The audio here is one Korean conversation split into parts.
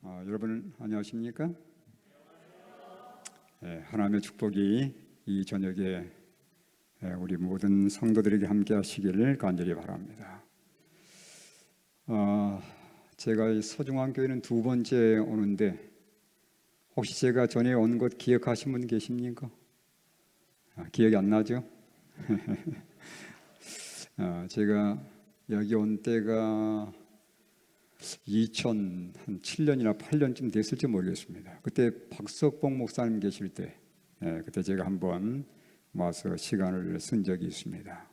여러분 안녕하십니까? 하나님의 축복이 이 저녁에 우리 모든 성도들에게 함께 하시기를 간절히 바랍니다. 제가 이 서중앙교회는 두 번째 오는데 혹시 제가 전에 온 것 기억하신 분 계십니까? 기억이 안 나죠? 제가 여기 온 때가 2007년이나 8년쯤 됐을지 모르겠습니다. 그때 박석봉 목사님 계실 때 그때 제가 한번 와서 시간을 쓴 적이 있습니다.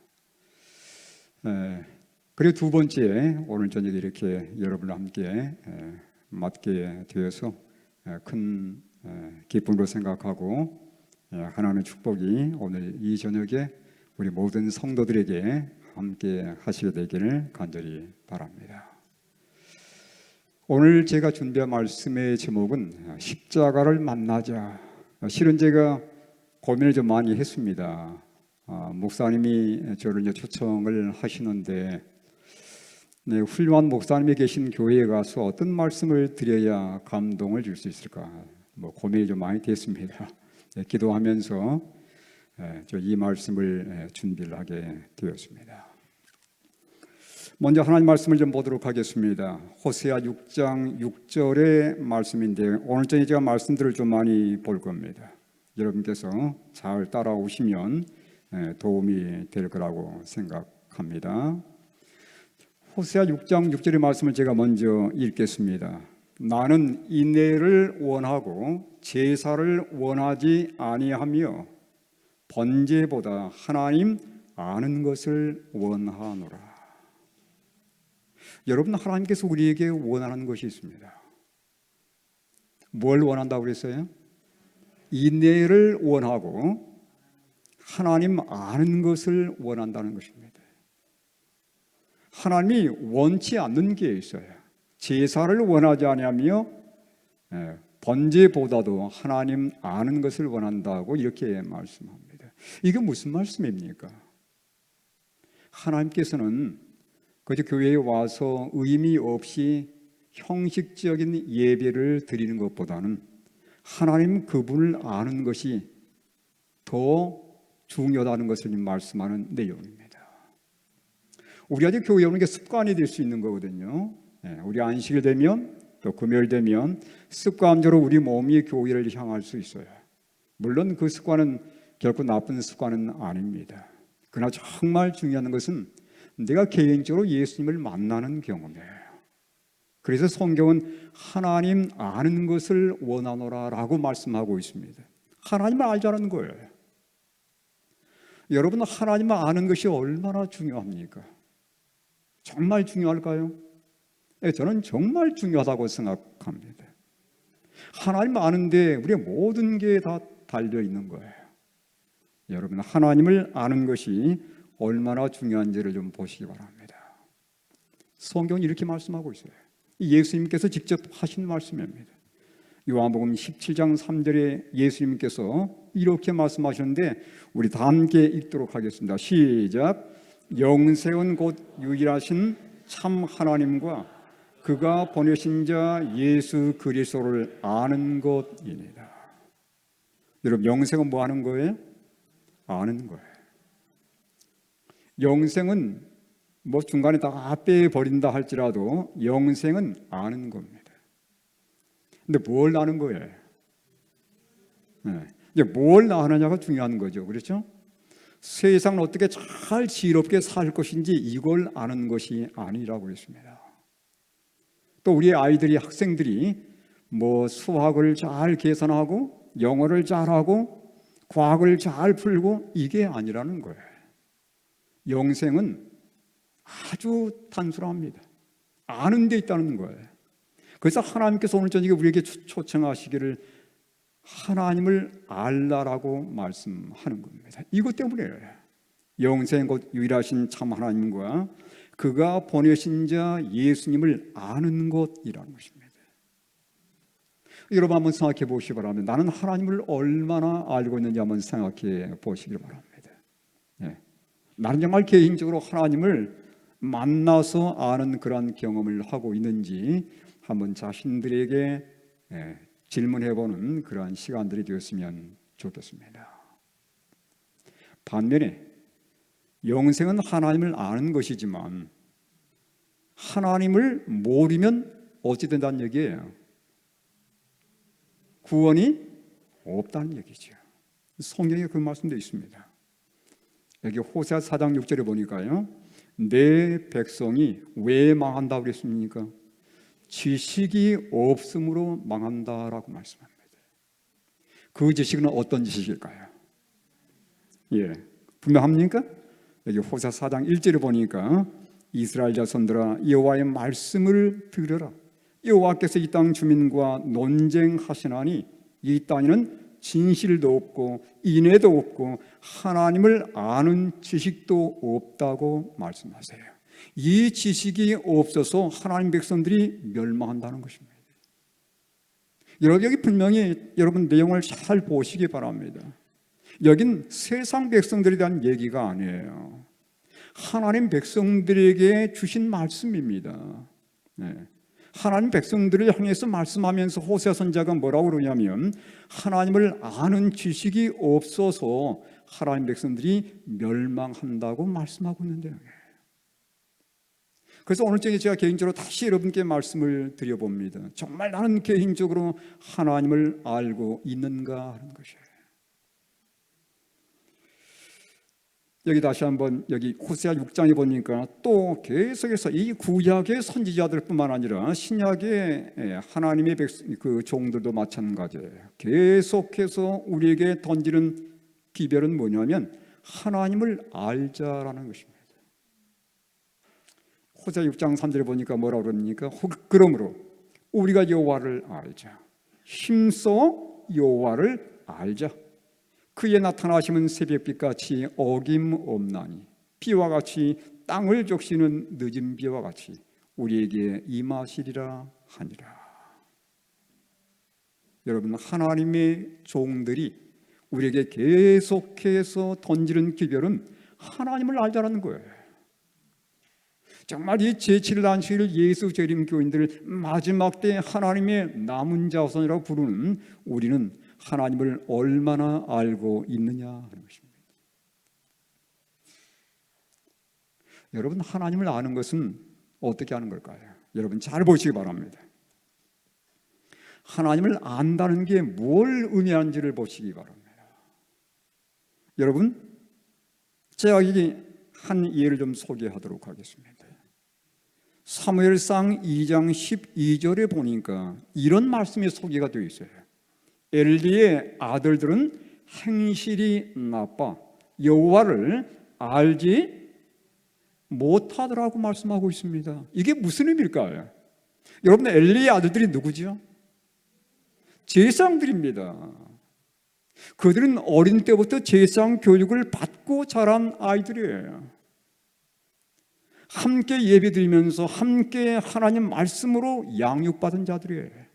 그리고 두 번째 오늘 저녁에 이렇게 여러분과 함께 맡게 되어서 큰 기쁨으로 생각하고 하나님의 축복이 오늘 이 저녁에 우리 모든 성도들에게 함께 하시게 되기를 간절히 바랍니다. 오늘 제가 준비한 말씀의 제목은 십자가를 만나자. 실은 제가 고민을 좀 많이 했습니다. 목사님이 저를 이제 초청을 하시는데 훌륭한 목사님이 계신 교회에 가서 어떤 말씀을 드려야 감동을 줄 수 있을까? 고민이 좀 많이 됐습니다. 기도하면서 이 말씀을 준비를 하게 되었습니다. 먼저 하나님 말씀을 좀 보도록 하겠습니다. 호세아 6장 6절의 말씀인데 오늘 저녁에 제가 말씀들을 좀 많이 볼 겁니다. 여러분께서 잘 따라오시면 도움이 될 거라고 생각합니다. 호세아 6장 6절의 말씀을 제가 먼저 읽겠습니다. 나는 인내를 원하고 제사를 원하지 아니하며 번제보다 하나님 아는 것을 원하노라. 여러분, 하나님께서 우리에게 원하는 것이 있습니다. 뭘 원한다고 그랬어요? 인내를 원하고 하나님 아는 것을 원한다는 것입니다. 하나님이 원치 않는 게 있어요. 제사를 원하지 아니하며 번제보다도 하나님 아는 것을 원한다고 이렇게 말씀합니다. 이게 무슨 말씀입니까? 하나님께서는 그저 교회에 와서 의미 없이 형식적인 예배를 드리는 것보다는 하나님 그분을 아는 것이 더 중요하다는 것을 말씀하는 내용입니다. 우리 아직 교회에 오는 게 습관이 될 수 있는 거거든요. 우리 안식일 되면 또 금요일 되면 습관적으로 우리 몸이 교회를 향할 수 있어요. 물론 그 습관은 결코 나쁜 습관은 아닙니다. 그러나 정말 중요한 것은 내가 개인적으로 예수님을 만나는 경험이에요. 그래서 성경은 하나님 아는 것을 원하노라라고 말씀하고 있습니다. 하나님을 알자는 거예요. 여러분, 하나님을 아는 것이 얼마나 중요합니까? 정말 중요할까요? 저는 정말 중요하다고 생각합니다. 하나님 아는데 우리의 모든 게 다 달려 있는 거예요. 여러분, 하나님을 아는 것이 얼마나 중요한지를 좀 보시기 바랍니다. 성경이 이렇게 말씀하고 있어요. 예수님께서 직접 하신 말씀입니다. 요한복음 17장 3절에 예수님께서 이렇게 말씀하셨는데 우리 다 함께 읽도록 하겠습니다. 시작. 영생은 곧 유일하신 참 하나님과 그가 보내신 자 예수 그리스도를 아는 것입니다. 여러분, 영생은 뭐 하는 거예요? 아는 거예요. 영생은 뭐 중간에 다 빼버린다 할지라도 영생은 아는 겁니다. 근데 뭘 아는 거예요? 이제 뭘 아느냐가 중요한 거죠. 그렇죠? 세상을 어떻게 잘 지혜롭게 살 것인지 이걸 아는 것이 아니라고 했습니다. 또 우리 아이들이 학생들이 뭐 수학을 잘 계산하고 영어를 잘하고 과학을 잘 풀고 이게 아니라는 거예요. 영생은 아주 단순합니다. 아는 데 있다는 거예요. 그래서 하나님께서 오늘 저녁에 우리에게 초청하시기를 하나님을 알라라고 말씀하는 겁니다. 이것 때문에요. 영생 곧 유일하신 참 하나님과 그가 보내신 자 예수님을 아는 것이라는 것입니다. 여러분 한번 생각해 보시기 바랍니다. 나는 하나님을 얼마나 알고 있는지 한번 생각해 보시기 바랍니다. 나는 정말 개인적으로 하나님을 만나서 아는 그러한 경험을 하고 있는지 한번 자신들에게 질문해보는 그러한 시간들이 되었으면 좋겠습니다. 반면에 영생은 하나님을 아는 것이지만 하나님을 모르면 어찌 된다는 얘기예요? 구원이 없다는 얘기죠. 성경에 그 말씀도 있습니다. 여기 호세아 4장 6절에 보니까요, 내 백성이 왜 망한다고 그랬습니까? 지식이 없음으로 망한다라고 말씀합니다. 그 지식은 어떤 지식일까요? 분명합니까? 여기 호세아 4장 1절에 보니까 이스라엘 자손들아 여호와의 말씀을 들으라. 여호와께서 이 땅 주민과 논쟁하시나니 이 땅에는 진실도 없고 인애도 없고 하나님을 아는 지식도 없다고 말씀하세요. 이 지식이 없어서 하나님 백성들이 멸망한다는 것입니다. 여기 분명히 여러분 내용을 잘 보시기 바랍니다. 여긴 세상 백성들에 대한 얘기가 아니에요. 하나님 백성들에게 주신 말씀입니다. 하나님 백성들을 향해서 말씀하면서 호세아 선지자가 뭐라고 그러냐면 하나님을 아는 지식이 없어서 하나님 백성들이 멸망한다고 말씀하고 있는데요. 그래서 오늘 저녁에 제가 개인적으로 다시 여러분께 말씀을 드려봅니다. 정말 나는 개인적으로 하나님을 알고 있는가 하는 것이에요. 여기 다시 한번 여기 호세아 6장에 보니까 또 계속해서 이 구약의 선지자들뿐만 아니라 신약의 하나님의 그 종들도 마찬가지예요. 계속해서 우리에게 던지는 기별은 뭐냐면 하나님을 알자라는 것입니다. 호세아 6장 3절에 보니까 뭐라고 그럽니까? 그러므로 우리가 여호와를 알자. 힘써 여호와를 알자. 그의 나타나심은 새벽빛같이 어김없나니 비와 같이 땅을 적시는 늦은 비와 같이 우리에게 임하시리라 하니라. 여러분, 하나님의 종들이 우리에게 계속해서 던지는 기별은 하나님을 알자라는 거예요. 정말 이 제7일 안식일 예수 재림 교인들 마지막 때 하나님의 남은 자손이라고 부르는 우리는 하나님을 얼마나 알고 있느냐 하는 것입니다. 여러분, 하나님을 아는 것은 어떻게 하는 걸까요? 여러분 잘 보시기 바랍니다. 하나님을 안다는 게 뭘 의미하는지를 보시기 바랍니다. 여러분, 제가 여기 한 예를 좀 소개하도록 하겠습니다. 사무엘상 2장 12절에 보니까 이런 말씀이 소개가 되어 있어요. 엘리의 아들들은 행실이 나빠 여호와를 알지 못하더라고 말씀하고 있습니다. 이게 무슨 의미일까요? 여러분, 엘리의 아들들이 누구죠? 제사장들입니다. 그들은 어린 때부터 제사장 교육을 받고 자란 아이들이에요. 함께 예배드리면서 함께 하나님 말씀으로 양육받은 자들이에요.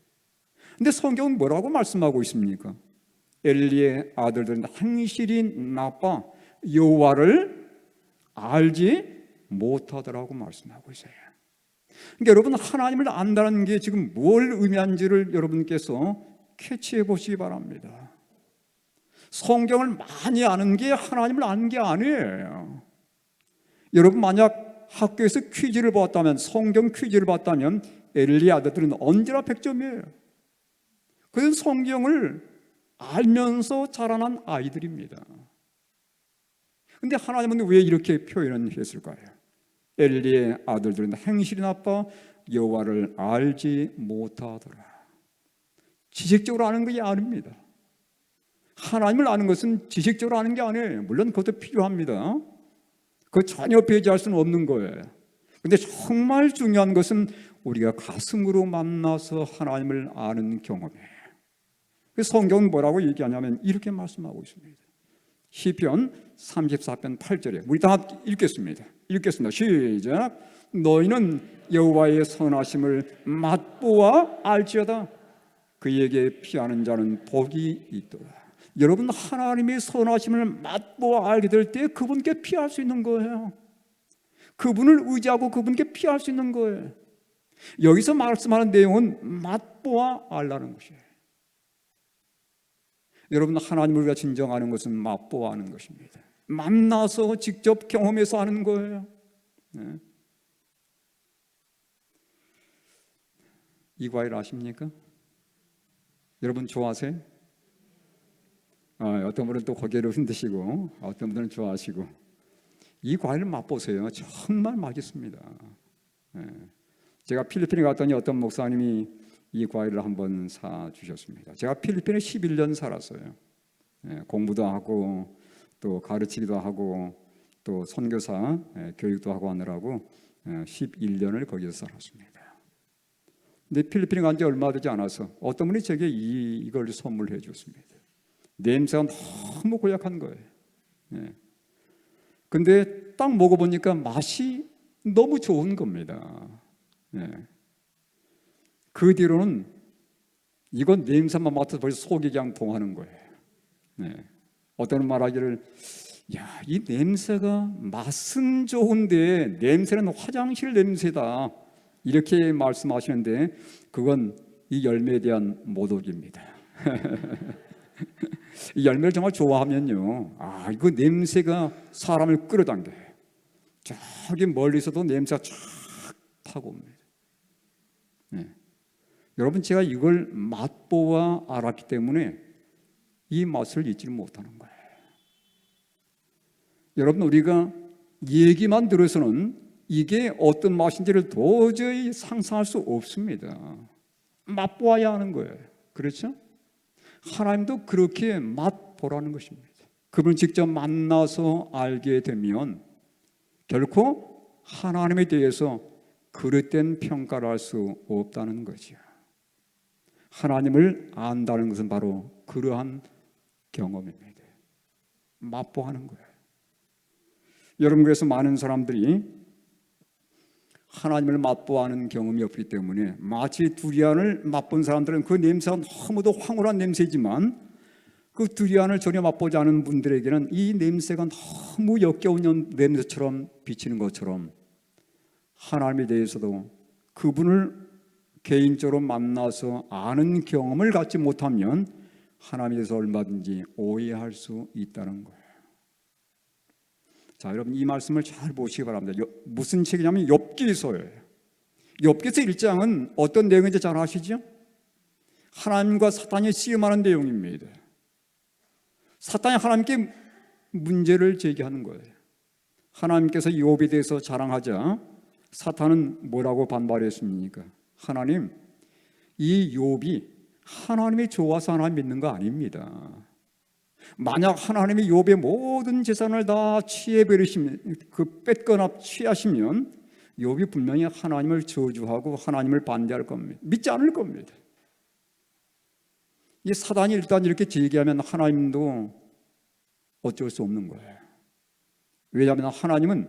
근데 성경은 뭐라고 말씀하고 있습니까? 엘리의 아들들은 행실이 나빠 여호와를 알지 못하더라고 말씀하고 있어요. 그러니까 여러분, 하나님을 안다는 게 지금 뭘 의미하는지를 여러분께서 캐치해 보시기 바랍니다. 성경을 많이 아는 게 하나님을 아는 게 아니에요. 여러분, 만약 학교에서 퀴즈를 봤다면, 성경 퀴즈를 봤다면 엘리의 아들들은 언제나 100점이에요. 그들은 성경을 알면서 자라난 아이들입니다. 그런데 하나님은 왜 이렇게 표현을 했을까요? 엘리의 아들들은 행실이 나빠 여호와를 알지 못하더라. 지식적으로 아는 것이 아닙니다. 하나님을 아는 것은 지식적으로 아는 게 아니에요. 물론 그것도 필요합니다. 그거 전혀 배제할 수는 없는 거예요. 그런데 정말 중요한 것은 우리가 가슴으로 만나서 하나님을 아는 경험이에요. 그래서 성경은 뭐라고 얘기하냐면 이렇게 말씀하고 있습니다. 시편 34편 8절에 우리 다 읽겠습니다. 시작. 너희는 여호와의 선하심을 맛보아 알지어다. 그에게 피하는 자는 복이 있도다. 여러분, 하나님의 선하심을 맛보아 알게 될 때 그분께 피할 수 있는 거예요. 그분을 의지하고 그분께 피할 수 있는 거예요. 여기서 말씀하는 내용은 맛보아 알라는 것이에요. 여러분, 하나님을 우리가 진정 아는 것은 맛보아 아는 것입니다. 만나서 직접 경험해서 아는 거예요. 네. 이 과일 아십니까? 여러분 좋아하세요? 어떤 분은 또 고개를 흔드시고 어떤 분은 좋아하시고. 이 과일을 맛보세요. 정말 맛있습니다. 네. 제가 필리핀에 갔더니 어떤 목사님이 이 과일을 한번 사주셨습니다. 제가 필리핀에 11년 살았어요. 네. 공부도 하고 또 가르치기도 하고 또 선교사 교육도 하고 하느라고 11년을 거기서 살았습니다. 근데 필리핀에 간 지 얼마 되지 않아서 어떤 분이 제게 이걸 선물해 줬습니다. 냄새가 너무 고약한 거예요. 네. 근데 딱 먹어보니까 맛이 너무 좋은 겁니다. 네. 그 뒤로는 이건 냄새만 맡아서 벌써 속이 그냥 동하는 거예요. 네. 어떤 말하기를, 야, 이 냄새가 맛은 좋은데 냄새는 화장실 냄새다, 이렇게 말씀하시는데 그건 이 열매에 대한 모독입니다. 이 열매를 정말 좋아하면요, 이거 냄새가 사람을 끌어당겨요. 저기 멀리서도 냄새가 쫙 타고 옵니다. 네. 여러분, 제가 이걸 맛보아 알았기 때문에 이 맛을 잊지 못하는 거예요. 여러분, 우리가 얘기만 들어서는 이게 어떤 맛인지를 도저히 상상할 수 없습니다. 맛보아야 하는 거예요. 그렇죠? 하나님도 그렇게 맛보라는 것입니다. 그분을 직접 만나서 알게 되면 결코 하나님에 대해서 그릇된 평가를 할 수 없다는 거죠. 하나님을 안다는 것은 바로 그러한 경험입니다. 맛보하는 거예요. 여러분, 그래서 많은 사람들이 하나님을 맛보아하는 경험이 없기 때문에 마치 두리안을 맛본 사람들은 그 냄새가 너무도 황홀한 냄새지만 그 두리안을 전혀 맛보지 않은 분들에게는 이 냄새가 너무 역겨운 냄새처럼 비치는 것처럼 하나님에 대해서도 그분을 개인적으로 만나서 아는 경험을 갖지 못하면 하나님에 대해서 얼마든지 오해할 수 있다는 거예요. 자, 여러분, 이 말씀을 잘 보시기 바랍니다. 무슨 책이냐면 욥기서예요. 욥기서 1장은 어떤 내용인지 잘 아시죠? 하나님과 사탄이 씨름하는 내용입니다. 사탄이 하나님께 문제를 제기하는 거예요. 하나님께서 욥에 대해서 자랑하자 사탄은 뭐라고 반발했습니까? 하나님, 이 욥이 하나님이 좋아서 하나님 믿는 거 아닙니다. 만약 하나님이 욥의 모든 재산을 다 취해버리시면, 뺏거나 취하시면 욥이 분명히 하나님을 저주하고 하나님을 반대할 겁니다. 믿지 않을 겁니다. 이 사단이 일단 이렇게 제기하면 하나님도 어쩔 수 없는 거예요. 왜냐하면 하나님은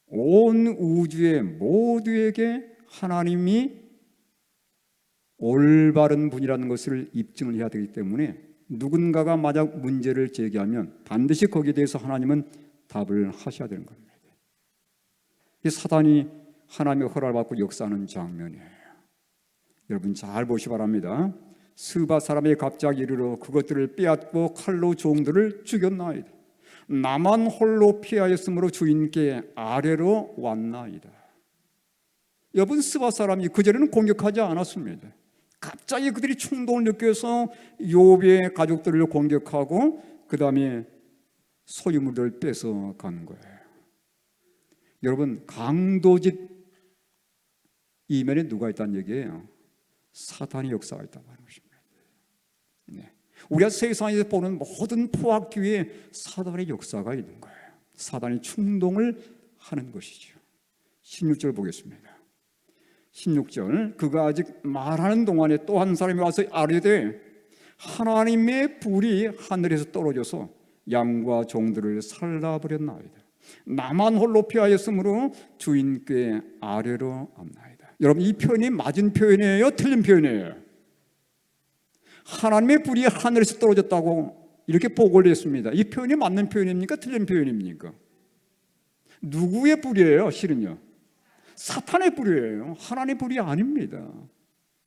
온 우주의 모두에게 하나님이 올바른 분이라는 것을 입증을 해야 되기 때문에 누군가가 만약 문제를 제기하면 반드시 거기에 대해서 하나님은 답을 하셔야 되는 겁니다. 이 사단이 하나님의 허락을 받고 역사하는 장면이에요. 여러분 잘 보시기 바랍니다. 스바 사람이 갑자기 이르러 그것들을 빼앗고 칼로 종들을 죽였나이다. 나만 홀로 피하였으므로 주인께 아래로 왔나이다. 여러분, 스바 사람이 그전에는 공격하지 않았습니다. 갑자기 그들이 충동을 느껴서 욥의 가족들을 공격하고 그 다음에 소유물을 뺏어 가는 거예요. 여러분, 강도짓 이면에 누가 있다는 얘기예요? 사탄의 역사가 있다고 하는 것입니다. 네. 우리가 세상에서 보는 모든 포악 뒤에 사단의 역사가 있는 거예요. 사단이 충동을 하는 것이죠. 16절 보겠습니다. 16절, 그가 아직 말하는 동안에 또 한 사람이 와서 아뢰되 하나님의 불이 하늘에서 떨어져서 양과 종들을 살라버렸나이다. 나만 홀로 피하였으므로 주인께 아래로 왔나이다. 여러분, 이 표현이 맞은 표현이에요? 틀린 표현이에요? 하나님의 불이 하늘에서 떨어졌다고 이렇게 보고를 했습니다. 이 표현이 맞는 표현입니까? 틀린 표현입니까? 누구의 불이에요? 실은요? 사탄의 뿌리예요. 하나님의 뿌리 아닙니다.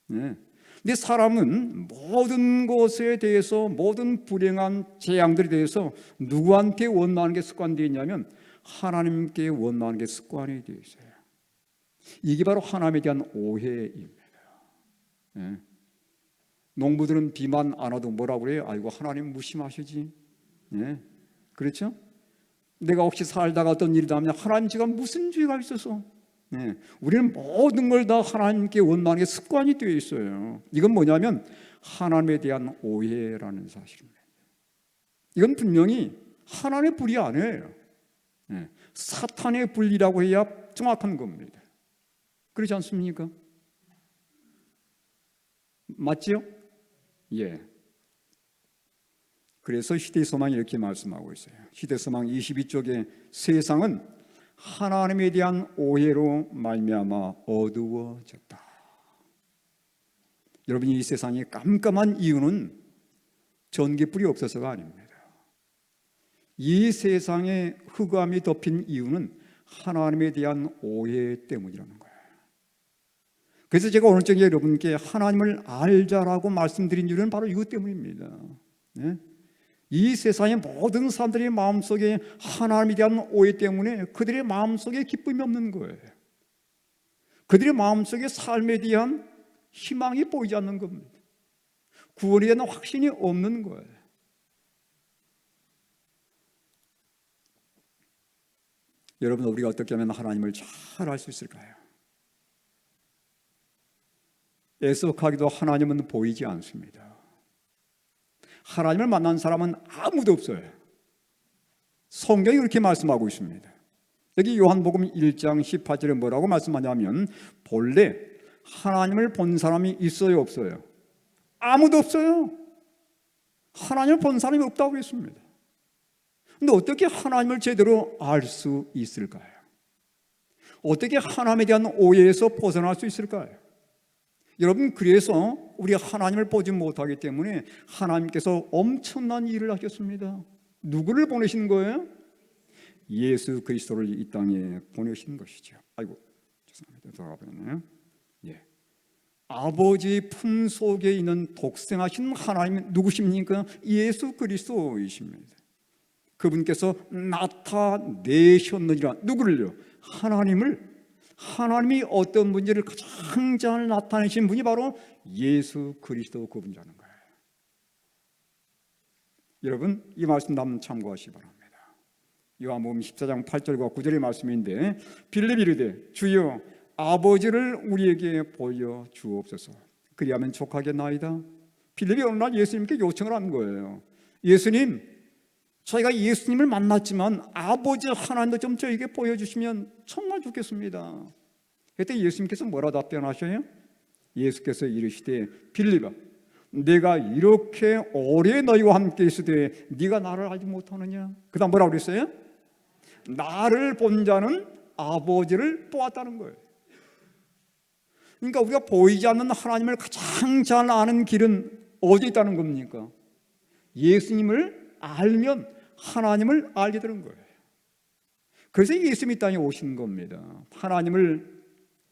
네. 근데 사람은 모든 것에 대해서, 모든 불행한 재앙들에 대해서 누구한테 원망하는 게 습관되어 있냐면 하나님께 원망하는 게 습관이 되어 있어요. 이게 바로 하나님에 대한 오해입니다. 네. 농부들은 비만 안 와도 뭐라고 그래요? 아이고 하나님 무심하시지. 네. 그렇죠? 내가 혹시 살다가 어떤 일이 나면 하나님 제가 무슨 죄가 있어서. 네. 우리는 모든 걸 다 하나님께 원망하는 게 습관이 되어 있어요. 이건 뭐냐면 하나님에 대한 오해라는 사실입니다. 이건 분명히 하나님의 불이 아니에요. 네. 사탄의 불이라고 해야 정확한 겁니다. 그렇지 않습니까? 맞지요? 예. 그래서 시대소망이 이렇게 말씀하고 있어요. 시대소망 22쪽에 세상은 하나님에 대한 오해로 말미암아 어두워졌다. 여러분, 이 세상이 깜깜한 이유는 전기불이 없어서가 아닙니다. 이 세상에 흑암이 덮인 이유는 하나님에 대한 오해 때문이라는 거예요. 그래서 제가 오늘 저녁에 여러분께 하나님을 알자라고 말씀드린 이유는 바로 이것 때문입니다. 네? 이 세상의 모든 사람들의 마음속에 하나님에 대한 오해 때문에 그들의 마음속에 기쁨이 없는 거예요. 그들의 마음속에 삶에 대한 희망이 보이지 않는 겁니다. 구원에 대한 확신이 없는 거예요. 여러분, 우리가 어떻게 하면 하나님을 잘 알 수 있을까요? 애석하기도 하나님은 보이지 않습니다. 하나님을 만난 사람은 아무도 없어요. 성경이 그렇게 말씀하고 있습니다. 여기 요한복음 1장 18절에 뭐라고 말씀하냐면 본래 하나님을 본 사람이 있어요, 없어요? 아무도 없어요. 하나님을 본 사람이 없다고 했습니다. 근데 어떻게 하나님을 제대로 알 수 있을까요? 어떻게 하나님에 대한 오해에서 벗어날 수 있을까요? 여러분, 그래서 우리가 하나님을 보지 못하기 때문에 하나님께서 엄청난 일을 하셨습니다. 누구를 보내신 거예요? 예수 그리스도를 이 땅에 보내신 것이죠. 아이고, 죄송합니다. 들어가버렸네요. 예. 아버지 품 속에 있는 독생하신 하나님은 누구십니까? 예수 그리스도이십니다. 그분께서 나타내셨느니라. 누구를요? 하나님을. 하나님이 어떤 분인지를 가장 잘 나타내신 분이 바로 예수 그리스도 그분이라는 거예요. 여러분, 이 말씀 한번 참고하시기 바랍니다. 요한복음 14장 8절과 9절의 말씀인데 빌립이 이르되 주여 아버지를 우리에게 보여 주옵소서. 그리하면 족하겠나이다. 빌립이 어느 날 예수님께 요청을 한 거예요. 예수님, 저희가 예수님을 만났지만 아버지 하나님도 좀 저에게 보여주시면 정말 좋겠습니다. 그때 예수님께서 뭐라 답변하셔요? 예수께서 이르시되 빌립아, 내가 이렇게 오래 너희와 함께 있으되 네가 나를 알지 못하느냐? 그 다음 뭐라고 그랬어요? 나를 본 자는 아버지를 보았다는 거예요. 그러니까 우리가 보이지 않는 하나님을 가장 잘 아는 길은 어디 있다는 겁니까? 예수님을 알면 하나님을 알게 되는 거예요. 그래서 예수님이 이 땅에 오신 겁니다. 하나님을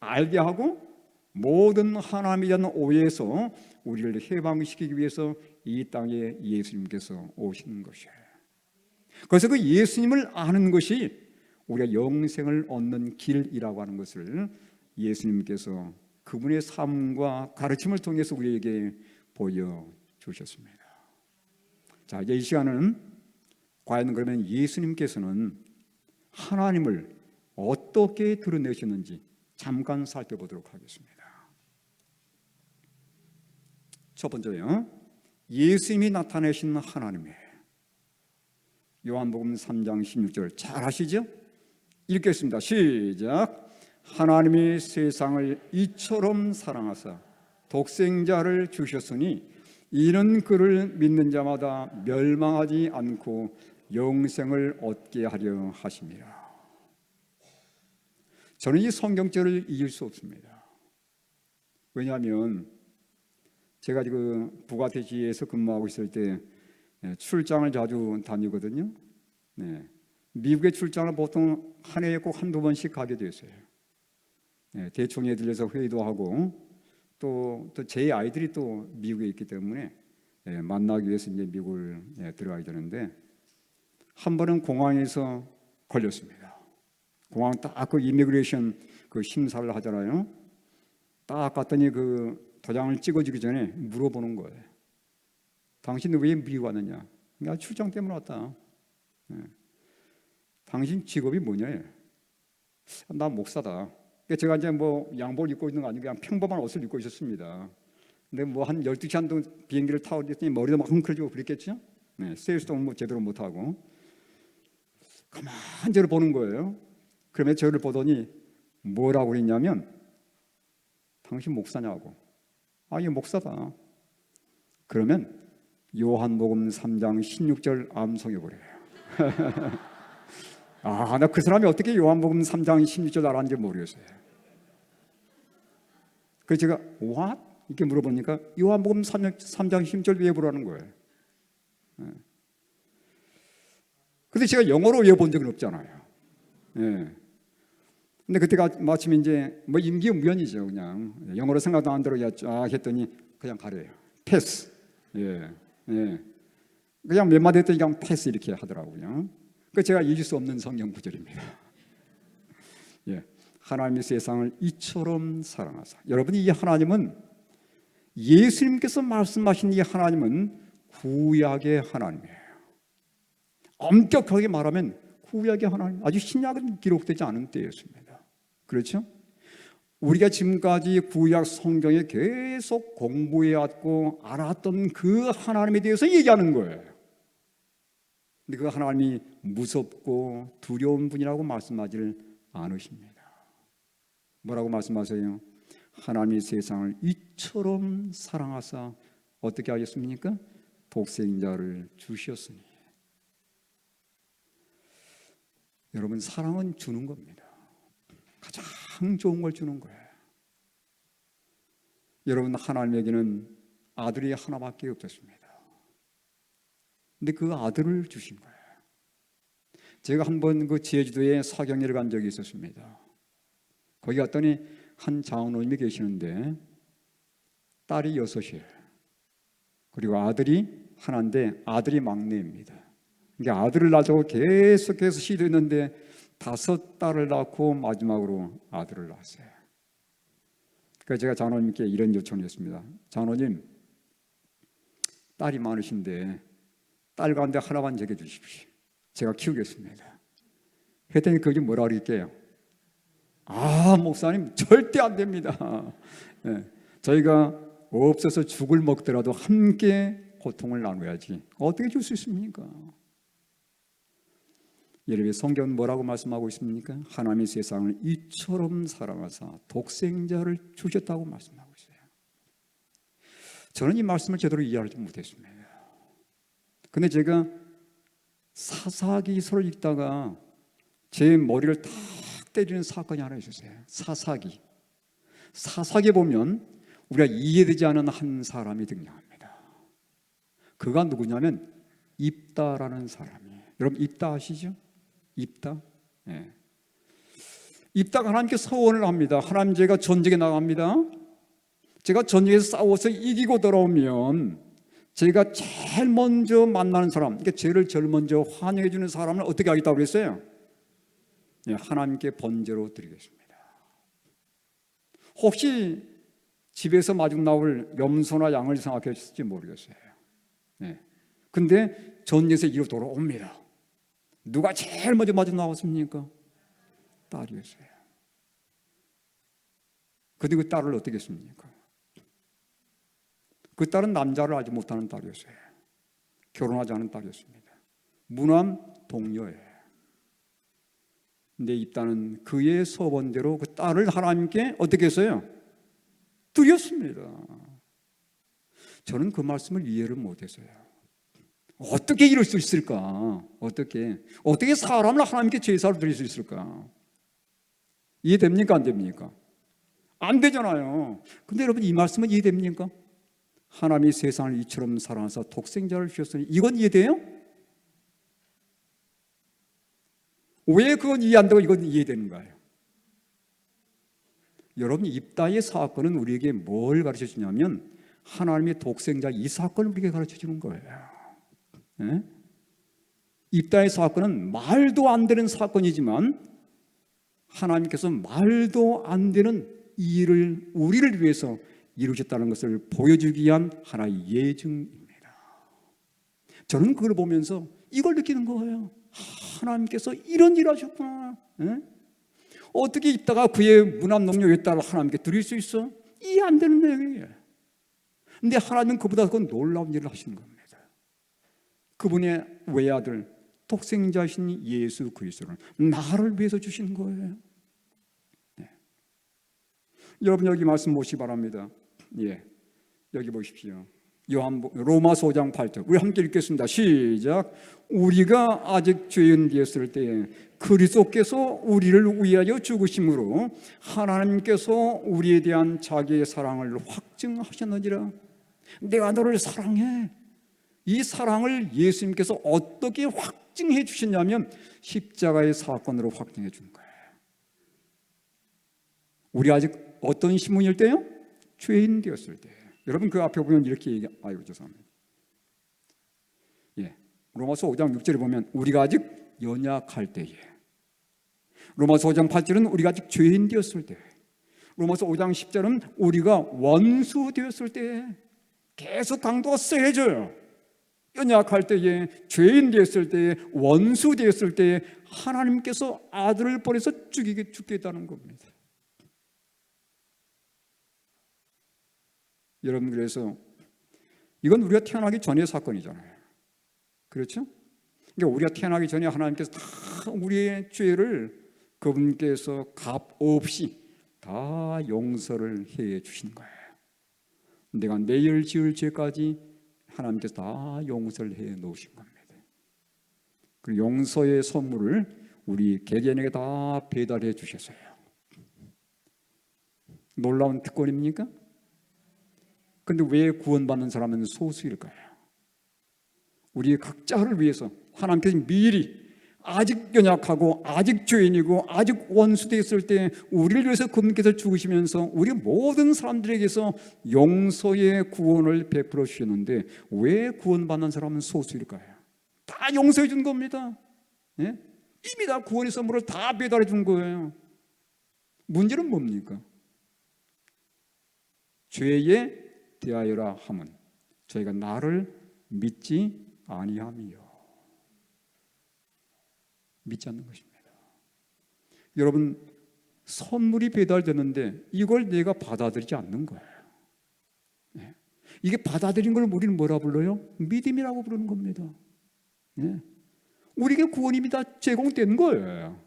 알게 하고 모든 하나님에 대한 오해에서 우리를 해방시키기 위해서 이 땅에 예수님께서 오신 것이에요. 그래서 그 예수님을 아는 것이 우리가 영생을 얻는 길이라고 하는 것을 예수님께서 그분의 삶과 가르침을 통해서 우리에게 보여주셨습니다. 자, 이제 이 시간은 과연 그러면 예수님께서는 하나님을 어떻게 드러내셨는지 잠깐 살펴보도록 하겠습니다. 첫 번째요, 예수님이 나타내신 하나님이에요. 요한복음 3장 16절 잘 아시죠? 읽겠습니다. 시작. 하나님이 세상을 이처럼 사랑하사 독생자를 주셨으니 이는 그를 믿는 자마다 멸망하지 않고 영생을 얻게 하려 하심이라. 저는 이 성경절을 잊을 수 없습니다. 왜냐하면 제가 지금 부가대지에서 근무하고 있을 때 출장을 자주 다니거든요. 네. 미국의 출장을 보통 한 해에 꼭 한두 번씩 가게 됐어요. 대총회에 들려서 회의도 하고 또 제 아이들이 또 미국에 있기 때문에 만나기 위해서 이제 미국을 들어가야 되는데 한 번은 공항에서 걸렸습니다. 공항 딱 그 이미그레이션 그 심사를 하잖아요. 딱 갔더니 그 도장을 찍어주기 전에 물어보는 거예요. 당신 왜 미국 왔느냐? 나 출장 때문에 왔다. 당신 직업이 뭐냐? 나 목사다. 제가 이제 뭐 양복을 입고 있는 거 아니고 그냥 평범한 옷을 입고 있었습니다. 근데 뭐 한 12시간 동안 비행기를 타고 있더니 머리도 막 헝클어지고 그랬겠죠? 세일스도 뭐 제대로 못하고 가만히 저를 보는 거예요. 그러면 저를 보더니 뭐라고 그랬냐면 당신 목사냐고. 아, 이 목사다. 그러면 요한복음 3장 16절 암송해버려요. 아, 나 그 사람이 어떻게 요한복음 3장 16절 알았는지 모르겠어요. 그래서 제가 what? 이렇게 물어보니까 요한복음 3장 16절 외워보라는 거예요. 근데 제가 영어로 외워본 적은 없잖아요. 근데 그때가 마침 이제 뭐 임기응변이죠. 그냥 영어로 생각도 안 들어 했더니 그냥 가래요. 패스. 그냥 몇 마디 했더니 그냥 패스 이렇게 하더라고요. 그 제가 잊을 수 없는 성경 구절입니다. 하나님의 세상을 이처럼 사랑하사. 여러분, 이 하나님은 예수님께서 말씀하신 이 하나님은 구약의 하나님이에요. 엄격하게 말하면 구약의 하나님, 아주 신약은 기록되지 않은 때였습니다. 그렇죠? 우리가 지금까지 구약 성경에 계속 공부해왔고 알았던 그 하나님에 대해서 얘기하는 거예요. 근데 그 하나님이 무섭고 두려운 분이라고 말씀하지를 않으십니다. 뭐라고 말씀하세요? 하나님이 세상을 이처럼 사랑하사 어떻게 하셨습니까? 독생자를 주셨으니. 여러분, 사랑은 주는 겁니다. 가장 좋은 걸 주는 거예요. 여러분, 하나님에게는 아들이 하나밖에 없었습니다. 근데 그 아들을 주신 거예요. 제가 한번 그 제주도에 사경회를 간 적이 있었습니다. 거기 갔더니 한 장로님이 계시는데 딸이 6이에요. 그리고 아들이 하나인데 아들이 막내입니다. 그러니까 아들을 낳자고 계속해서 시도했는데 5딸을 낳고 마지막으로 아들을 낳았어요. 그래서 제가 장로님께 이런 요청을 했습니다. 장로님, 딸이 많으신데 딸 가운데 하나만 제게 주십시오. 제가 키우겠습니다. 했더니 그게 뭐라 그럴게요? 아, 목사님, 절대 안 됩니다. 저희가 없어서 죽을 먹더라도 함께 고통을 나눠야지 어떻게 줄 수 있습니까? 여러분, 성경은 뭐라고 말씀하고 있습니까? 하나님의 세상을 이처럼 사랑하사 독생자를 주셨다고 말씀하고 있어요. 저는 이 말씀을 제대로 이해하지 못했습니다. 근데 제가 사사기서를 읽다가 제 머리를 탁 때리는 사건이 하나 있었어요. 사사기 보면 우리가 이해되지 않은 한 사람이 등장합니다. 그가 누구냐면 입다라는 사람이에요. 여러분, 입다 아시죠? 입다? 입다가 하나님께 서원을 합니다. 하나님, 제가 전쟁에 나갑니다. 제가 전쟁에서 싸워서 이기고 돌아오면 제가 제일 먼저 만나는 사람, 그러니까 죄를 제일 먼저 환영해 주는 사람을 어떻게 하겠다고 그랬어요? 하나님께 번제로 드리겠습니다. 혹시 집에서 마중 나올 염소나 양을 생각했을지 모르겠어요. 근데 전쟁에서 이로 돌아옵니다. 누가 제일 먼저 마중 나왔습니까? 딸이었어요. 근데 그 딸을 어떻게 했습니까? 그 딸은 남자를 알지 못하는 딸이었어요. 결혼하지 않은 딸이었습니다. 무남 동녀예요. 근데 이 딸은 그의 서원대로 그 딸을 하나님께 어떻게 했어요? 드렸습니다. 저는 그 말씀을 이해를 못했어요. 어떻게 이럴 수 있을까? 어떻게 사람을 하나님께 제사를 드릴 수 있을까? 이해됩니까? 안 됩니까? 안 되잖아요. 근데 여러분, 이 말씀은 이해됩니까? 하나님이 세상을 이처럼 사랑하사 독생자를 주셨으니, 이건 이해돼요? 왜 그건 이해 안 되고 이건 이해되는 거예요? 여러분, 입다의 사건은 우리에게 뭘 가르쳐 주냐면 하나님의 독생자 이 사건을 우리에게 가르쳐 주는 거예요. 네? 입다의 사건은 말도 안 되는 사건이지만 하나님께서 말도 안 되는 이 일을 우리를 위해서 이루셨다는 것을 보여주기 위한 하나의 예증입니다. 저는 그걸 보면서 이걸 느끼는 거예요. 하나님께서 이런 일을 하셨구나. 네? 어떻게 입다가 그의 무남농녀의 딸을 하나님께 드릴 수 있어? 이해 안 되는 내용이에요. 근데 하나님은 그보다 더 놀라운 일을 하시는 겁니다. 그분의 외아들 독생자신 예수 그리스도를 나를 위해서 주신 거예요. 네. 여러분 여기 말씀 보시기 바랍니다. 예, 여기 보십시오. 로마서 5장 8절 우리 함께 읽겠습니다. 시작. 우리가 아직 죄인 되었을 때에 그리스도께서 우리를 위하여 죽으심으로 하나님께서 우리에 대한 자기의 사랑을 확증하셨느니라. 내가 너를 사랑해. 이 사랑을 예수님께서 어떻게 확증해 주셨냐면 십자가의 사건으로 확증해 준 거예요. 우리 아직 어떤 신분일 때요? 죄인 되었을 때. 여러분 그 앞에 보면 이렇게 아이고 죄송합니다. 예, 로마서 5장 6절에 보면 우리가 아직 연약할 때에, 로마서 5장 8절은 우리가 아직 죄인 되었을 때, 로마서 5장 10절은 우리가 원수 되었을 때. 계속 강도가 세져요. 연약할 때에, 죄인 되었을 때에, 원수 되었을 때에 하나님께서 아들을 보내서 죽겠다는 겁니다. 여러분 그래서 이건 우리가 태어나기 전의 사건이잖아요. 그렇죠? 그러니까 우리가 태어나기 전에 하나님께서 다 우리의 죄를 그분께서 값 없이 다 용서를 해 주신 거예요. 내가 내일 지을 죄까지 하나님께서 다 용서를 해 놓으신 겁니다. 그 용서의 선물을 우리 개개인에게 다 배달해 주셨어요. 놀라운 특권입니까? 근데 왜 구원받는 사람은 소수일까요? 우리 각자를 위해서 하나님께서 미리 아직 연약하고 아직 죄인이고 아직 원수되었을 때 우리를 위해서 그분께서 죽으시면서 우리 모든 사람들에게서 용서의 구원을 베풀어 주셨는데 왜 구원받는 사람은 소수일까요? 다 용서해 준 겁니다. 네? 이미 다 구원의 선물을 다 배달해 준 거예요. 문제는 뭡니까? 죄에 대하여라 함은 저희가 나를 믿지 아니함이요. 믿지 않는 것입니다. 여러분 선물이 배달되는데 이걸 내가 받아들이지 않는 거예요. 네. 이게 받아들인 걸 우리는 뭐라 불러요? 믿음이라고 부르는 겁니다. 네. 우리에게 구원이 다 제공된 거예요.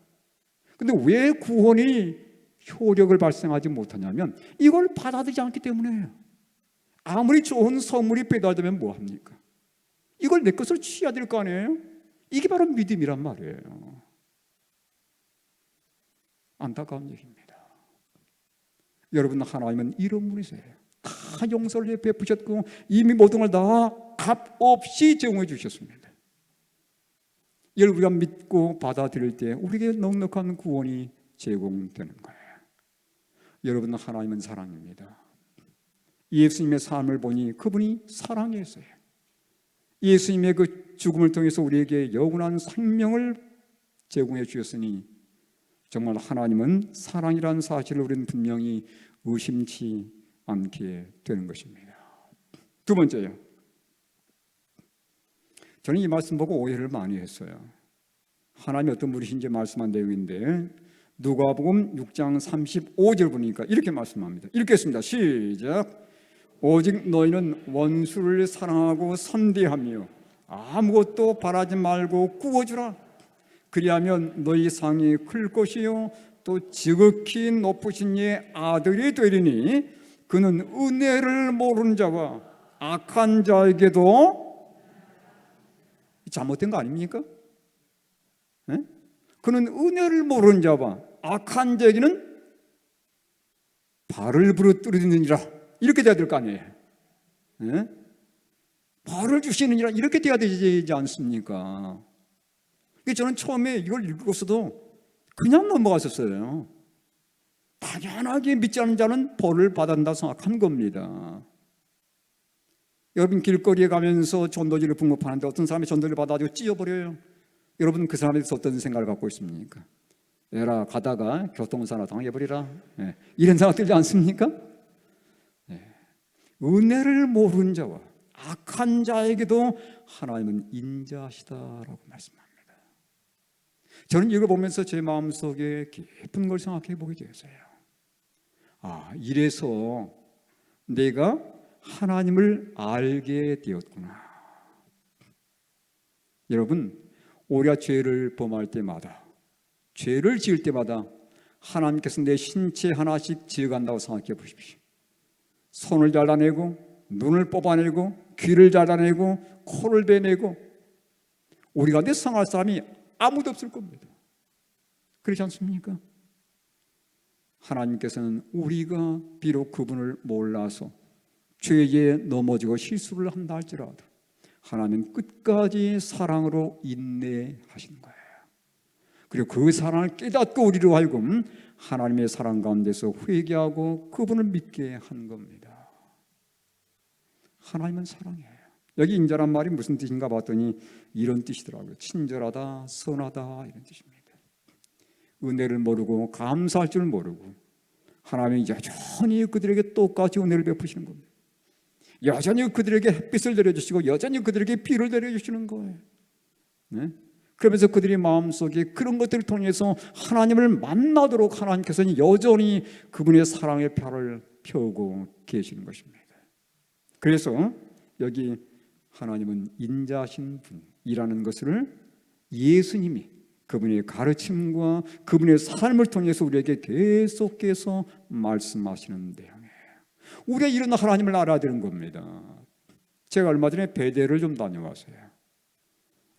근데 왜 구원이 효력을 발생하지 못하냐면 이걸 받아들이지 않기 때문에요. 아무리 좋은 선물이 배달되면 뭐합니까? 이걸 내 것으로 취해야 될 거 아니에요? 이게 바로 믿음이란 말이에요. 안타까운 얘기입니다. 여러분 하나님은 이런 분이세요. 다 용서를 베푸셨고 이미 모든 걸 다 값없이 제공해 주셨습니다. 이걸 우리가 믿고 받아들일 때 우리에게 넉넉한 구원이 제공되는 거예요. 여러분 하나님은 사랑입니다. 예수님의 삶을 보니 그분이 사랑이었어요. 예수님의 그 죽음을 통해서 우리에게 영원한 생명을 제공해 주셨으니 정말 하나님은 사랑이라는 사실을 우리는 분명히 의심치 않게 되는 것입니다. 두 번째요. 저는 이 말씀 보고 오해를 많이 했어요. 하나님이 어떤 분이신지 말씀한 내용인데 누가복음 6장 35절 보니까 이렇게 말씀합니다. 읽겠습니다. 시작. 오직 너희는 원수를 사랑하고 선대하며 아무것도 바라지 말고 구워주라. 그리하면 너희 상이 클 것이요 또 지극히 높으신 이의 아들이 되리니 그는 은혜를 모르는 자와 악한 자에게도 잘못된 거 아닙니까? 네? 그는 은혜를 모르는 자와 악한 자에게는 발을 부러뜨리느니라. 이렇게 돼야 될 거 아니에요. 네? 벌을 주시느니라 이렇게 돼야 되지 않습니까? 저는 처음에 이걸 읽고서도 그냥 넘어갔었어요. 당연하게 믿지 않는 자는 벌을 받는다 생각한 겁니다. 여러분 길거리에 가면서 전도지를 분급하는데 어떤 사람이 전도를 받아가지고 찢어버려요. 여러분 그 사람에 대해서 어떤 생각을 갖고 있습니까? 에라 가다가 교통사고 하나 당해버리라, 이런 생각 들지 않습니까? 은혜를 모르는 자와 악한 자에게도 하나님은 인자하시다라고 말씀합니다. 저는 이걸 보면서 제 마음속에 깊은 걸 생각해 보게 되었어요. 이래서 내가 하나님을 알게 되었구나. 여러분, 우리가 죄를 범할 때마다, 죄를 지을 때마다 하나님께서 내 신체 하나씩 지어간다고 생각해 보십시오. 손을 잘라내고, 눈을 뽑아내고, 귀를 잘라내고, 코를 베내고, 우리 가운데 상할 사람이 아무도 없을 겁니다. 그렇지 않습니까? 하나님께서는 우리가 비록 그분을 몰라서 죄에 넘어지고 실수를 한다 할지라도 하나님은 끝까지 사랑으로 인내하시는 거예요. 그리고 그 사랑을 깨닫고 우리로 하여금 하나님의 사랑 가운데서 회개하고 그분을 믿게 한 겁니다. 하나님은 사랑이에요. 여기 인자란 말이 무슨 뜻인가 봤더니 이런 뜻이더라고요. 친절하다, 선하다, 이런 뜻입니다. 은혜를 모르고 감사할 줄 모르고 하나님이 여전히 그들에게 똑같이 은혜를 베푸시는 겁니다. 여전히 그들에게 햇빛을 내려주시고 여전히 그들에게 비를 내려주시는 거예요. 그러면서 그들이 마음속에 그런 것들을 통해서 하나님을 만나도록 하나님께서는 여전히 그분의 사랑의 별을 펴고 계시는 것입니다. 그래서 여기 하나님은 인자하신 분이라는 것을 예수님이 그분의 가르침과 그분의 삶을 통해서 우리에게 계속해서 말씀하시는 내용이에요. 우리가 이런 하나님을 알아야 되는 겁니다. 제가 얼마 전에 베델을 좀 다녀왔어요.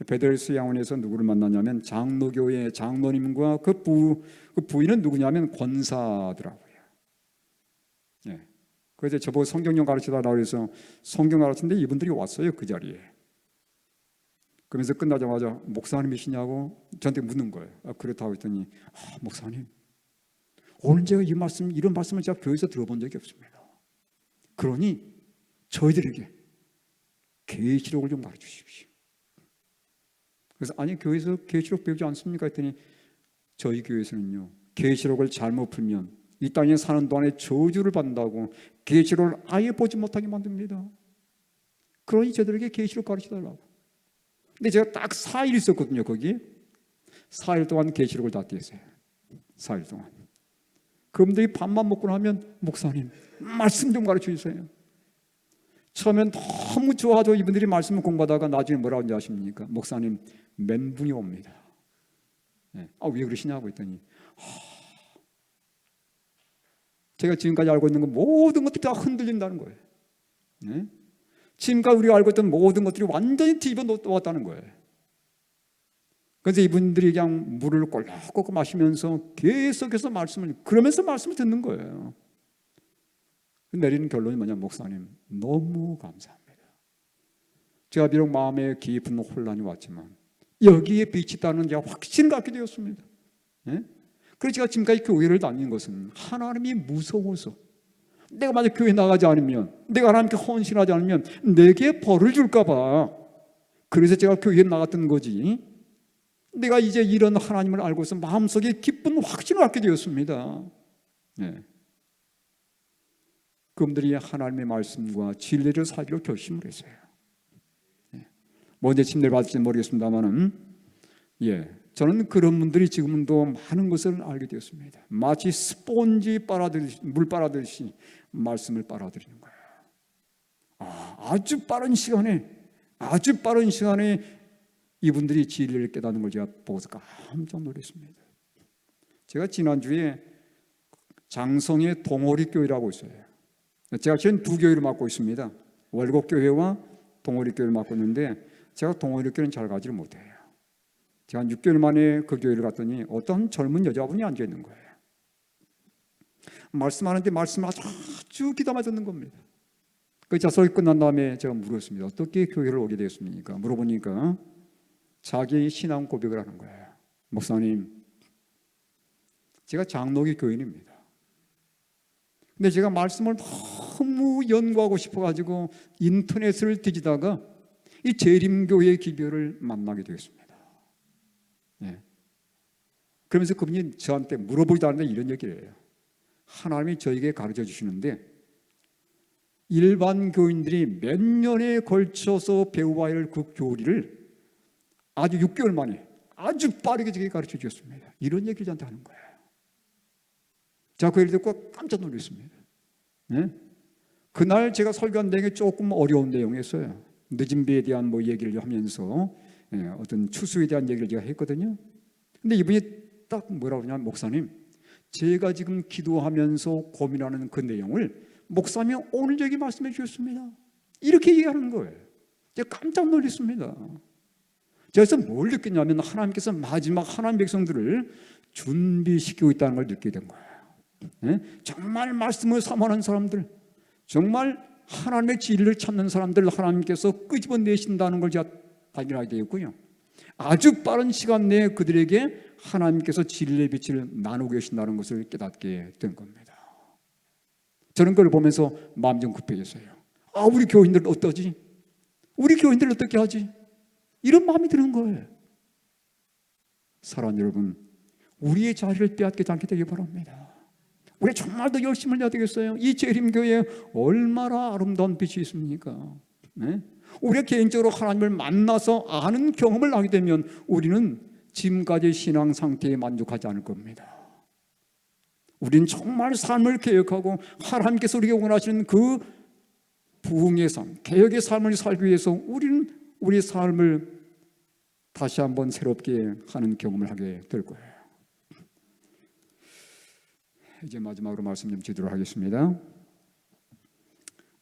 베델 수양원에서 누구를 만나냐면 장로교회 장로님과 그 부인은 누구냐면 권사더라고요. 그래서 저보고 성경 좀 가르치다가 그래서 성경 가르치는데 이분들이 왔어요, 그 자리에. 그러면서 끝나자마자 목사님이시냐고 저한테 묻는 거예요. 그렇다고 했더니 목사님, 오늘 제가 이런 말씀을 제가 교회에서 들어본 적이 없습니다. 그러니 저희들에게 계시록을 좀 가르쳐 주십시오. 그래서 아니 교회에서 계시록 배우지 않습니까? 했더니 저희 교회에서는요, 계시록을 잘못 풀면 이 땅에 사는 동안에 저주를 받는다고 계시록을 아예 보지 못하게 만듭니다. 그러니 저들에게 계시록 가르쳐달라고. 근데 제가 딱 4일 있었거든요. 거기 4일 동안 계시록을 다 띄었어요. 4일 동안. 그분들이 밥만 먹고 나면 목사님 말씀 좀 가르쳐 주세요. 처음엔 너무 좋아하죠. 이분들이 말씀을 공부하다가 나중에 뭐라고 하는지 아십니까? 목사님 멘붕이 옵니다. 왜 그러시냐고 했더니 제가 지금까지 알고 있는 건 모든 것들이 다 흔들린다는 거예요. 지금까지 우리가 알고 있던 모든 것들이 완전히 뒤집어 놓았다는 거예요. 그래서 이분들이 그냥 물을 꼴록꼴록 마시면서 계속해서 그러면서 말씀을 듣는 거예요. 내리는 결론이 뭐냐, 목사님 너무 감사합니다. 제가 비록 마음에 깊은 혼란이 왔지만 여기에 빛이 있다는 제가 확신을 갖게 되었습니다. 그래서 제가 지금까지 교회를 다니는 것은 하나님이 무서워서, 내가 만약 교회 나가지 않으면, 내가 하나님께 헌신하지 않으면 내게 벌을 줄까 봐, 그래서 제가 교회에 나갔던 거지. 내가 이제 이런 하나님을 알고서 마음속에 기쁜 확신을 갖게 되었습니다. 그분들이 하나님의 말씀과 진리를 살기로 결심을 했어요. 언제 침례를 받을지 모르겠습니다만은, 저는 그런 분들이 지금도 많은 것을 알게 되었습니다. 마치 스폰지 물 빨아들이듯이 말씀을 빨아들이는 거예요. 아주 빠른 시간에 이분들이 진리를 깨닫는 걸 제가 보고서 깜짝 놀랐습니다. 제가 지난주에 장성의 동호리교회라고 있어요. 제가 지금 두 교회를 맡고 있습니다. 월곡교회와 동호리교회를 맡고 있는데 제가 동호리교회는 잘 가지를 못해요. 제가 한 6개월 만에 그 교회를 갔더니 어떤 젊은 여자분이 앉아있는 거예요. 말씀하는데 말씀을 아주 귀담아 듣는 겁니다. 그 자석이 끝난 다음에 제가 물었습니다. 어떻게 교회를 오게 되었습니까? 물어보니까 자기 신앙 고백을 하는 거예요. 목사님, 제가 장로교 교인입니다. 근데 제가 말씀을 너무 연구하고 싶어가지고 인터넷을 뒤지다가 이 재림교회 기별을 만나게 되었습니다. 예. 그러면서 그분이 저한테 물어보지도 않는데 이런 얘기를 해요. 하나님이 저에게 가르쳐 주시는데 일반 교인들이 몇 년에 걸쳐서 배워야 할 그 교리를 아주 6개월 만에 아주 빠르게 저에게 가르쳐 주셨습니다. 이런 얘기를 저한테 하는 거예요. 제가 그 얘기를 듣고 깜짝 놀랐습니다. 네? 그날 제가 설교한 내용이 조금 어려운 내용이었어요. 늦은 배에 대한 뭐 얘기를 하면서 어떤 추수에 대한 얘기를 제가 했거든요. 근데 이분이 딱 뭐라고 하냐면, 목사님, 제가 지금 기도하면서 고민하는 그 내용을 목사님이 오늘 여기 말씀해 주셨습니다. 이렇게 얘기하는 거예요. 제가 깜짝 놀랐습니다. 그래서 뭘 느꼈냐면 하나님께서 마지막 하나님 백성들을 준비시키고 있다는 걸 느끼게 된 거예요. 정말 말씀을 사모하는 사람들, 정말 하나님의 진리를 찾는 사람들 하나님께서 끄집어내신다는 걸 제가 발견하게 되었고요. 아주 빠른 시간 내에 그들에게 하나님께서 진리의 빛을 나누고 계신다는 것을 깨닫게 된 겁니다. 저는 그걸 보면서 마음이 좀 급해졌어요. 우리 교인들 어떠지? 우리 교인들 어떻게 하지? 이런 마음이 드는 거예요. 사랑하는 여러분, 우리의 자리를 빼앗기지 않게 되길 바랍니다. 우리 정말 더 열심을 해야 되겠어요. 이 재림교회에 얼마나 아름다운 빛이 있습니까? 네? 우리가 개인적으로 하나님을 만나서 아는 경험을 하게 되면 우리는 지금까지의 신앙 상태에 만족하지 않을 겁니다. 우리는 정말 삶을 개혁하고 하나님께서 우리에게 원하시는 그 부흥의 삶, 개혁의 삶을 살기 위해서 우리는 우리 삶을 다시 한번 새롭게 하는 경험을 하게 될 거예요. 이제 마지막으로 말씀 좀 드리도록 하겠습니다.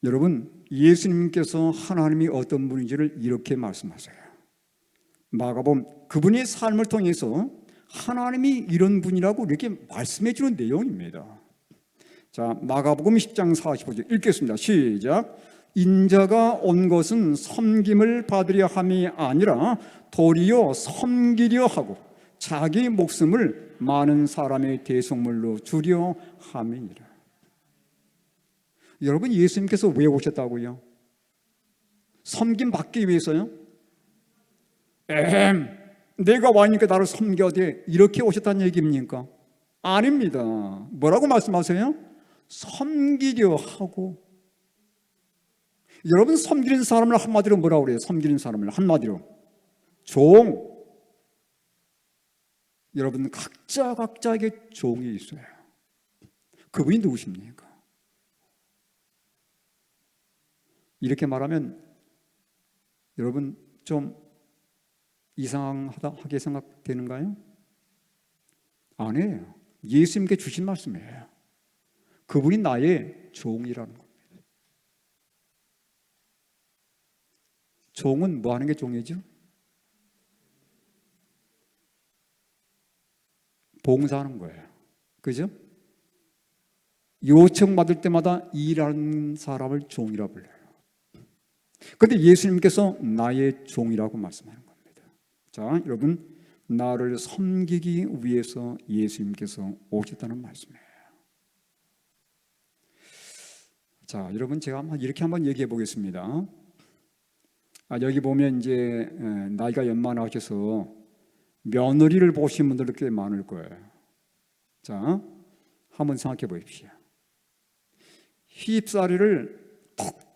여러분, 예수님께서 하나님이 어떤 분인지를 이렇게 말씀하세요. 마가복음 그분의 삶을 통해서 하나님이 이런 분이라고 이렇게 말씀해 주는 내용입니다. 자, 마가복음 10장 45절 읽겠습니다. 시작. 인자가 온 것은 섬김을 받으려 함이 아니라 도리어 섬기려 하고 자기 목숨을 많은 사람의 대속물로 주려 함이니라. 여러분, 예수님께서 왜 오셨다고요? 섬김 받기 위해서요? 내가 와니까 나를 섬겨야 돼, 이렇게 오셨다는 얘기입니까? 아닙니다. 뭐라고 말씀하세요? 섬기려 하고. 여러분, 섬기는 사람을 한마디로 뭐라고 그래요? 섬기는 사람을 한마디로 종. 여러분, 각자에게 종이 있어요. 그분이 누구십니까? 이렇게 말하면 여러분 좀 이상하게 생각되는가요? 아니에요. 예수님께 주신 말씀이에요. 그분이 나의 종이라는 겁니다. 종은 뭐 하는 게 종이죠? 봉사하는 거예요. 그죠? 요청받을 때마다 일하는 사람을 종이라 불러요. 그런데 예수님께서 나의 종이라고 말씀하는 겁니다. 자, 여러분, 나를 섬기기 위해서 예수님께서 오셨다는 말씀이에요. 자, 여러분, 제가 이렇게 한번 얘기해 보겠습니다. 여기 보면 이제 나이가 연만하셔서 며느리를 보신 분들 꽤 많을 거예요. 자, 한번 생각해 보십시오. 시집살이를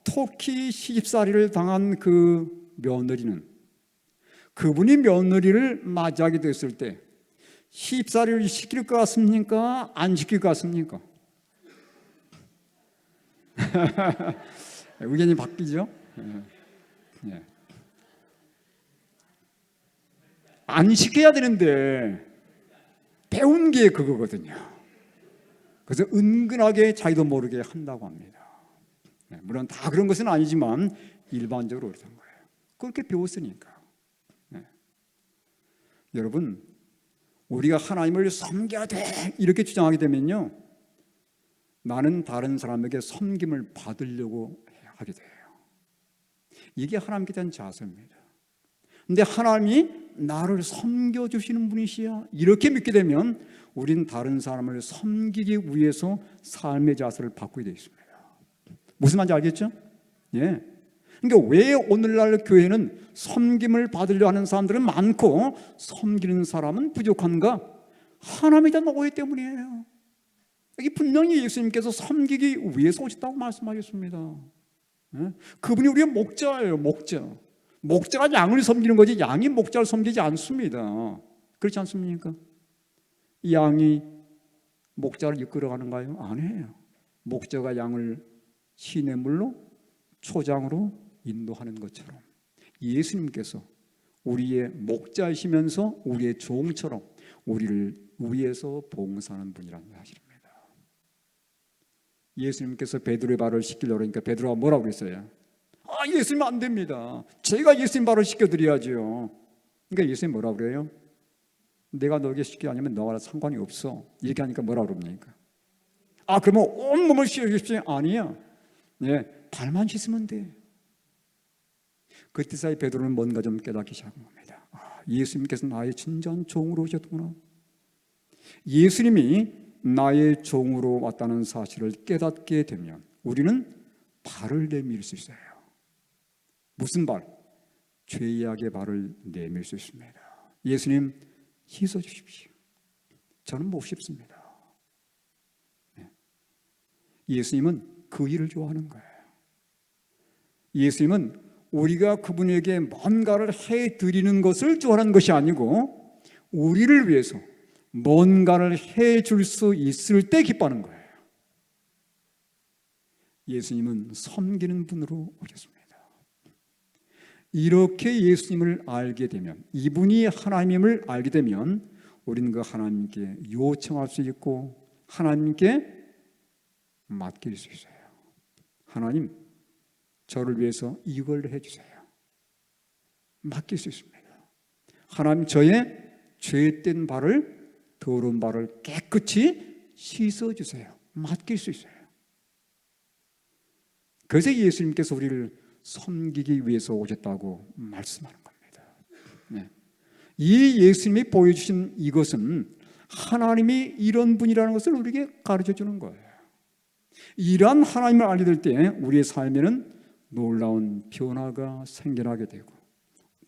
톡톡히 시집살이를 당한 그 며느리는 그분이 며느리를 맞이하게 됐을 때 시집살이를 시킬 것 같습니까? 안 시킬 것 같습니까? 의견이 바뀌죠? 네. 안 시켜야 되는데 배운 게 그거거든요. 그래서 은근하게 자기도 모르게 한다고 합니다. 물론 다 그런 것은 아니지만 일반적으로 그런 거예요. 그렇게 배웠으니까. 여러분, 우리가 하나님을 섬겨야 돼 이렇게 주장하게 되면요, 나는 다른 사람에게 섬김을 받으려고 하게 돼요. 이게 하나님께 대한 자세입니다. 근데 하나님이 나를 섬겨주시는 분이시야, 이렇게 믿게 되면 우린 다른 사람을 섬기기 위해서 삶의 자세를 바꾸게 되어 있습니다. 무슨 말인지 알겠죠? 예. 그러니까 왜 오늘날 교회는 섬김을 받으려 하는 사람들은 많고 섬기는 사람은 부족한가? 하나님에 대한 오해 때문이에요. 여기 분명히 예수님께서 섬기기 위해서 오셨다고 말씀하셨습니다. 예? 그분이 우리의 목자예요. 목자가 양을 섬기는 거지 양이 목자를 섬기지 않습니다. 그렇지 않습니까? 양이 목자를 이끌어가는가요? 아니에요. 목자가 양을 시냇물로 초장으로 인도하는 것처럼 예수님께서 우리의 목자이시면서 우리의 종처럼 우리를 위해서 봉사하는 분이라는 사실입니다. 예수님께서 베드로의 발을 씻기려고 하니까 베드로가 뭐라고 그랬어요? 예수님 안 됩니다. 제가 예수님 발을 씻겨드려야죠. 그러니까 예수님 뭐라고 그래요? 내가 너에게 씻기 아니면 너와 상관이 없어. 이렇게 하니까 뭐라고 그럽니까? 그러면 온몸을 씻어주십시오. 아니야. 네, 발만 씻으면 돼. 그때 사이 베드로는 뭔가 좀 깨닫기 시작한 겁니다. 예수님께서 나의 진정한 종으로 오셨구나. 예수님이 나의 종으로 왔다는 사실을 깨닫게 되면 우리는 발을 내밀 수 있어요. 무슨 발? 죄악의 발을 내밀 수 있습니다. 예수님 씻어주십시오. 저는 못 씻습니다. 예수님은 그 일을 좋아하는 거예요. 예수님은 우리가 그분에게 뭔가를 해드리는 것을 좋아하는 것이 아니고 우리를 위해서 뭔가를 해줄 수 있을 때 기뻐하는 거예요. 예수님은 섬기는 분으로 오셨습니다. 이렇게 예수님을 알게 되면, 이분이 하나님임을 알게 되면 우리는 그 하나님께 요청할 수 있고 하나님께 맡길 수 있어요. 하나님, 저를 위해서 이걸 해주세요. 맡길 수 있습니다. 하나님, 저의 죄된 발을, 더러운 발을 깨끗이 씻어주세요. 맡길 수 있어요. 그래서 예수님께서 우리를 섬기기 위해서 오셨다고 말씀하는 겁니다. 네. 이 예수님이 보여주신 이것은 하나님이 이런 분이라는 것을 우리에게 가르쳐 주는 거예요. 이러한 하나님을 알게 될 때 우리의 삶에는 놀라운 변화가 생겨나게 되고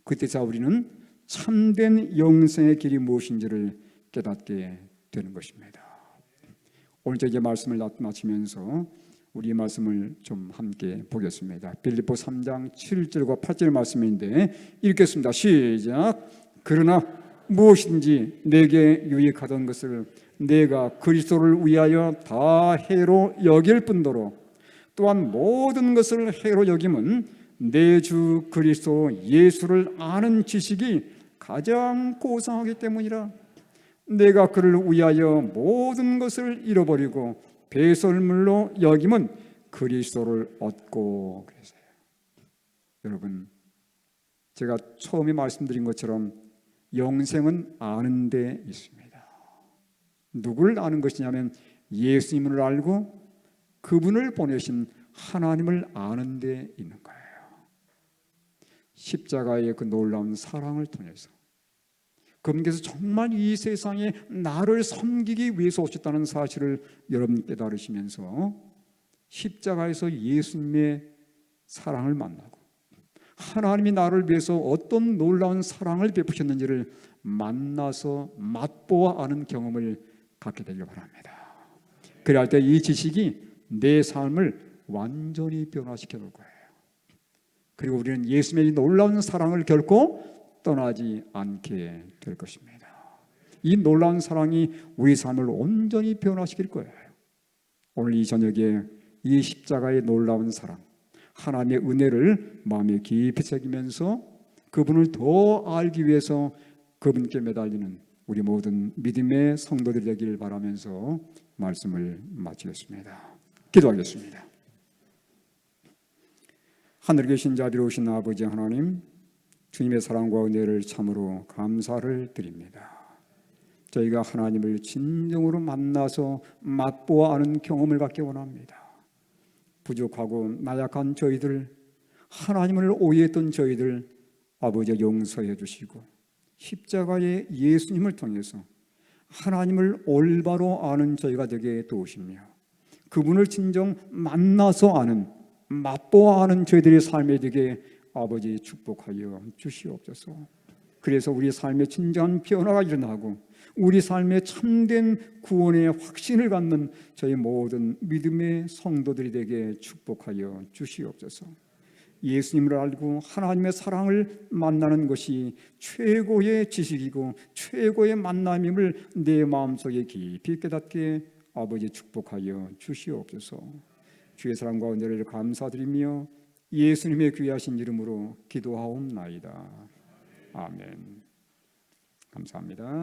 그때서 우리는 참된 영생의 길이 무엇인지를 깨닫게 되는 것입니다. 오늘 제가 말씀을 마치면서 우리 말씀을 좀 함께 보겠습니다. 빌립보 3장 7절과 8절 말씀인데 읽겠습니다. 시작. 그러나 무엇인지 내게 유익하던 것을 내가 그리스도를 위하여 다 해로 여길 뿐더러 또한 모든 것을 해로 여김은 내 주 그리스도 예수를 아는 지식이 가장 고상하기 때문이라. 내가 그를 위하여 모든 것을 잃어버리고 배설물로 여김은 그리스도를 얻고 그랬어요. 여러분, 제가 처음에 말씀드린 것처럼 영생은 아는 데 있습니다. 누구를 아는 것이냐면 예수님을 알고 그분을 보내신 하나님을 아는 데 있는 거예요. 십자가의 그 놀라운 사랑을 통해서 그분께서 정말 이 세상에 나를 섬기기 위해서 오셨다는 사실을 여러분 깨달으시면서 십자가에서 예수님의 사랑을 만나고 하나님이 나를 위해서 어떤 놀라운 사랑을 베푸셨는지를 만나서 맛보아 아는 경험을 갖게 되길 바랍니다. 그럴 때 이 지식이 내 삶을 완전히 변화시켜 놓을 거예요. 그리고 우리는 예수님의 놀라운 사랑을 결코 떠나지 않게 될 것입니다. 이 놀라운 사랑이 우리 삶을 온전히 변화시킬 거예요. 오늘 이 저녁에 이 십자가의 놀라운 사랑, 하나님의 은혜를 마음에 깊이 새기면서 그분을 더 알기 위해서 그분께 매달리는 우리 모든 믿음의 성도들이 되길 바라면서 말씀을 마치겠습니다. 기도하겠습니다. 하늘에 계신 자비로우신 아버지 하나님, 주님의 사랑과 은혜를 참으로 감사를 드립니다. 저희가 하나님을 진정으로 만나서 맛보아 아는 경험을 갖기 원합니다. 부족하고 나약한 저희들, 하나님을 오해했던 저희들 아버지 용서해 주시고 십자가의 예수님을 통해서 하나님을 올바로 아는 저희가 되게 도우시며 그분을 진정 만나서 아는, 맛보아 아는 저희들의 삶에 되게 아버지 축복하여 주시옵소서. 그래서 우리 삶에 진정한 변화가 일어나고 우리 삶에 참된 구원의 확신을 갖는 저희 모든 믿음의 성도들이 되게 축복하여 주시옵소서. 예수님을 알고 하나님의 사랑을 만나는 것이 최고의 지식이고 최고의 만남임을 내 마음속에 깊이 깨닫게 아버지 축복하여 주시옵소서. 주의 사랑과 은혜를 감사드리며 예수님의 귀하신 이름으로 기도하옵나이다. 아멘. 감사합니다.